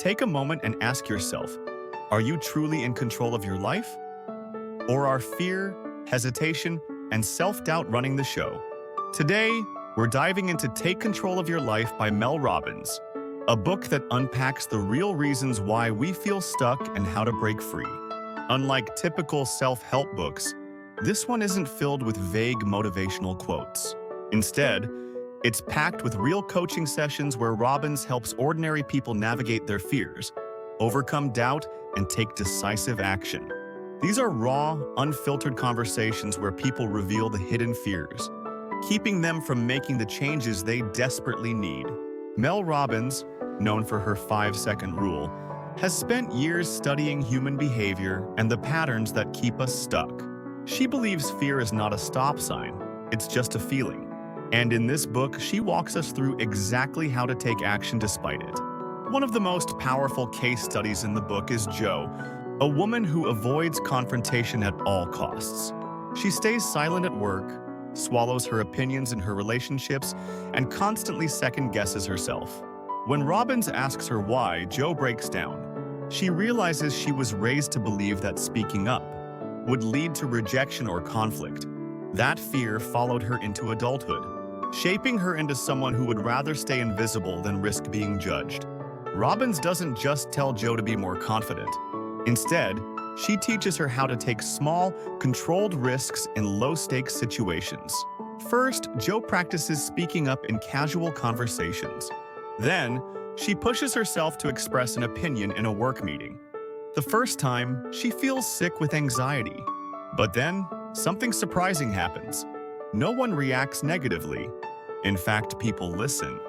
Take a moment and ask yourself, are you truly in control of your life? Or are fear, hesitation, and self-doubt running the show? Today, we're diving into Take Control of Your Life by Mel Robbins, a book that unpacks the real reasons why we feel stuck and how to break free. Unlike typical self-help books, this one isn't filled with vague motivational quotes. Instead, it's packed with real coaching sessions where Robbins helps ordinary people navigate their fears, overcome doubt, and take decisive action. These are raw, unfiltered conversations where people reveal the hidden fears, keeping them from making the changes they desperately need. Mel Robbins, known for her 5-second rule, has spent years studying human behavior and the patterns that keep us stuck. She believes fear is not a stop sign, it's just a feeling. And in this book, she walks us through exactly how to take action despite it. One of the most powerful case studies in the book is Jo, a woman who avoids confrontation at all costs. She stays silent at work, swallows her opinions in her relationships, and constantly second-guesses herself. When Robbins asks her why, Jo breaks down. She realizes she was raised to believe that speaking up would lead to rejection or conflict. That fear followed her into adulthood, shaping her into someone who would rather stay invisible than risk being judged. Robbins doesn't just tell Jo to be more confident. Instead, she teaches her how to take small, controlled risks in low-stakes situations. First, Jo practices speaking up in casual conversations. Then, she pushes herself to express an opinion in a work meeting. The first time, she feels sick with anxiety. But then, something surprising happens. No one reacts negatively. In fact, people listen.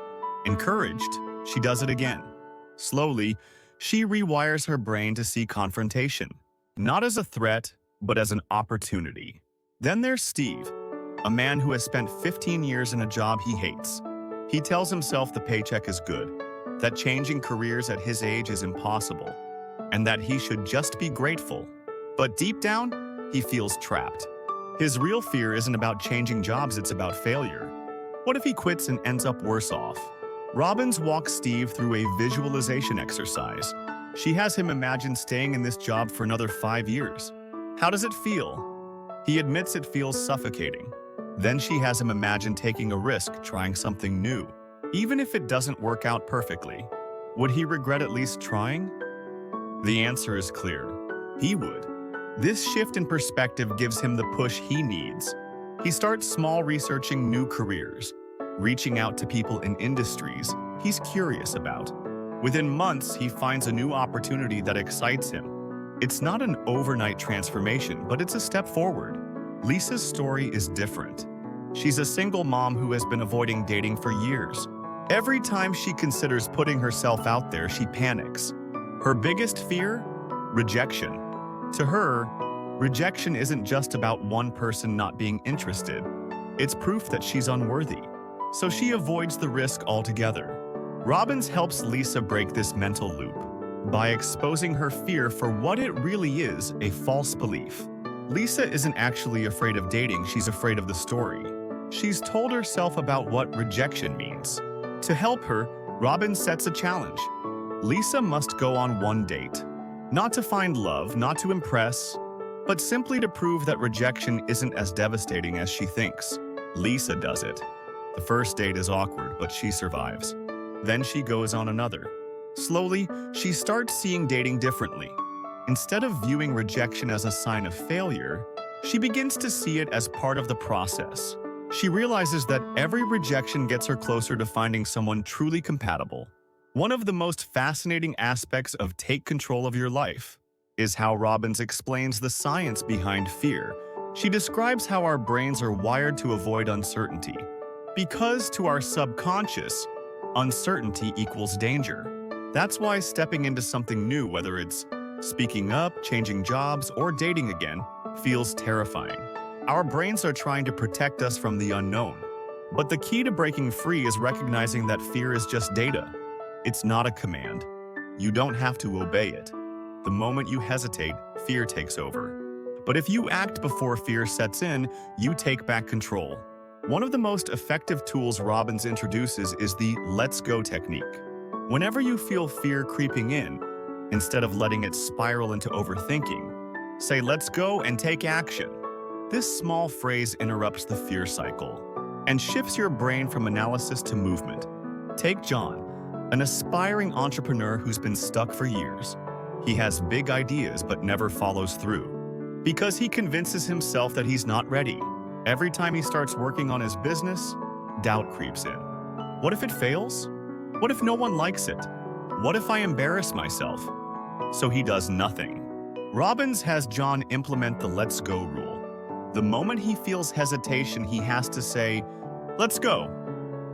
Encouraged, she does it again. Slowly, she rewires her brain to see confrontation, not as a threat, but as an opportunity. Then there's Steve, a man who has spent 15 years in a job he hates. He tells himself the paycheck is good, that changing careers at his age is impossible, and that he should just be grateful. But deep down, he feels trapped. His real fear isn't about changing jobs, it's about failure. What if he quits and ends up worse off? Robbins walks Steve through a visualization exercise. She has him imagine staying in this job for another 5 years. How does it feel? He admits it feels suffocating. Then she has him imagine taking a risk, trying something new. Even if it doesn't work out perfectly, would he regret at least trying? The answer is clear. He would. This shift in perspective gives him the push he needs. He starts small, researching new careers, reaching out to people in industries he's curious about. Within months, he finds a new opportunity that excites him. It's not an overnight transformation, but it's a step forward. Lisa's story is different. She's a single mom who has been avoiding dating for years. Every time she considers putting herself out there, she panics. Her biggest fear? Rejection. To her, rejection isn't just about one person not being interested. It's proof that she's unworthy. So she avoids the risk altogether. Robbins helps Lisa break this mental loop by exposing her fear for what it really is, a false belief. Lisa isn't actually afraid of dating, she's afraid of the story she's told herself about what rejection means. To help her, Robbins sets a challenge. Lisa must go on one date. Not to find love, not to impress, but simply to prove that rejection isn't as devastating as she thinks. Lisa does it. The first date is awkward, but she survives. Then she goes on another. Slowly, she starts seeing dating differently. Instead of viewing rejection as a sign of failure, she begins to see it as part of the process. She realizes that every rejection gets her closer to finding someone truly compatible. One of the most fascinating aspects of Take Control of Your Life is how Robbins explains the science behind fear. She describes how our brains are wired to avoid uncertainty. Because to our subconscious, uncertainty equals danger. That's why stepping into something new, whether it's speaking up, changing jobs, or dating again, feels terrifying. Our brains are trying to protect us from the unknown. But the key to breaking free is recognizing that fear is just data. It's not a command. You don't have to obey it. The moment you hesitate, fear takes over. But if you act before fear sets in, you take back control. One of the most effective tools Robbins introduces is the let's go technique. Whenever you feel fear creeping in, instead of letting it spiral into overthinking, say let's go and take action. This small phrase interrupts the fear cycle and shifts your brain from analysis to movement. Take John, an aspiring entrepreneur who's been stuck for years. He has big ideas but never follows through because he convinces himself that he's not ready. Every time he starts working on his business, doubt creeps in. What if it fails? What if no one likes it? What if I embarrass myself? So he does nothing. Robbins has John implement the let's go rule. The moment he feels hesitation, he has to say, let's go,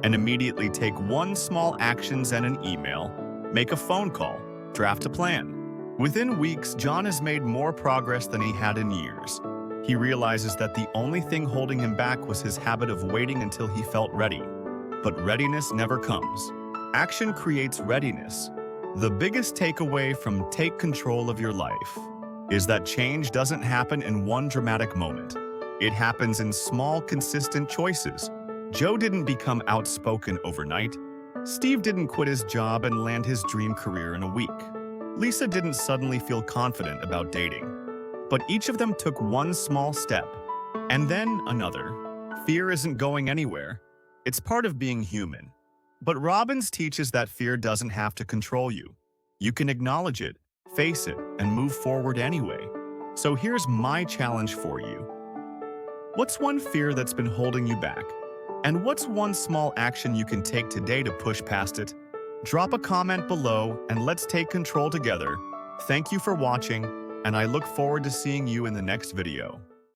and immediately take one small action, send an email, make a phone call, draft a plan. Within weeks, John has made more progress than he had in years. He realizes that the only thing holding him back was his habit of waiting until he felt ready. But readiness never comes. Action creates readiness. The biggest takeaway from Take Control of Your Life is that change doesn't happen in one dramatic moment. It happens in small, consistent choices. Joe didn't become outspoken overnight. Steve didn't quit his job and land his dream career in a week. Lisa didn't suddenly feel confident about dating. But each of them took one small step, and then another. Fear isn't going anywhere. It's part of being human. But Robbins teaches that fear doesn't have to control you. You can acknowledge it, face it, and move forward anyway. So here's my challenge for you. What's one fear that's been holding you back? And what's one small action you can take today to push past it? Drop a comment below and let's take control together. Thank you for watching, and I look forward to seeing you in the next video.